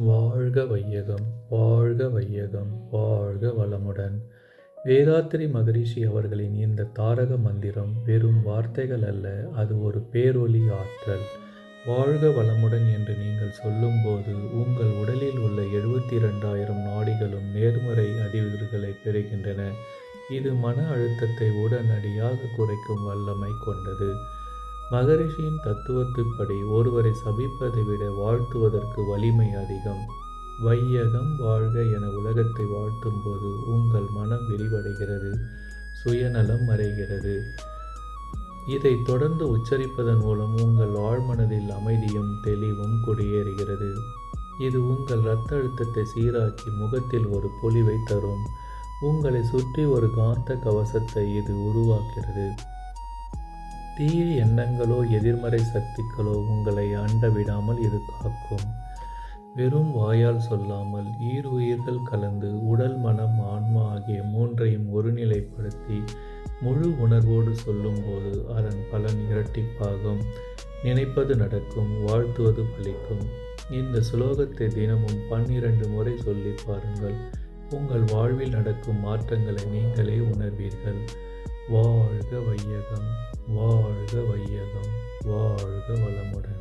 வாழ்க வையகம், வாழ்க வையகம், வாழ்க வளமுடன். வேதாத்திரி மகரிஷி அவர்களின் இந்த தாரக மந்திரம் வெறும் வார்த்தைகள் அல்ல, அது ஒரு பேரொளி ஆற்றல். வாழ்க வளமுடன் என்று நீங்கள் சொல்லும்போது உங்கள் உடலில் உள்ள 72,000 நாடிகளும் நேர்மறை அதிர்வுகளை பெறுகின்றன. இது மன அழுத்தத்தை உடனடியாக குறைக்கும் வல்லமை கொண்டது. மகரிஷியின் தத்துவத்துப்படி ஒருவரை சபிப்பதை விட வாழ்த்துவதற்கு வலிமை அதிகம். வையகம் வாழ்க என உலகத்தை வாழ்த்தும்போது உங்கள் மனம் விரிவடைகிறது, சுயநலம் மறைகிறது. இதை தொடர்ந்து உச்சரிப்பதன் மூலம் உங்கள் ஆழ்மனதில் அமைதியும் தெளிவும் குடியேறுகிறது. இது உங்கள் இரத்த அழுத்தத்தை சீராக்கி முகத்தில் ஒரு பொலிவை தரும். உங்களை சுற்றி ஒரு காந்த கவசத்தை இது உருவாக்குகிறது. தீய எண்ணங்களோ எதிர்மறை சக்திகளோ உங்களை அண்ட விடாமல் இது காக்கும். வெறும் வாயால் சொல்லாமல் உயிர்கள் கலந்து உடல், மனம், ஆன்மா ஆகிய மூன்றையும் ஒருநிலைப்படுத்தி முழு உணர்வோடு சொல்லும்போது அதன் பலன் இரட்டிப்பாகும். நினைப்பது நடக்கும், வாழ்த்துவது பலிக்கும். இந்த சுலோகத்தை தினமும் 12 முறை சொல்லி பாருங்கள். உங்கள் வாழ்வில் நடக்கும் மாற்றங்களை நீங்களே உணர்வீர்கள். வாழ்க வையகம், வாழ்க வையகம், வாழ்க வளமுடன்.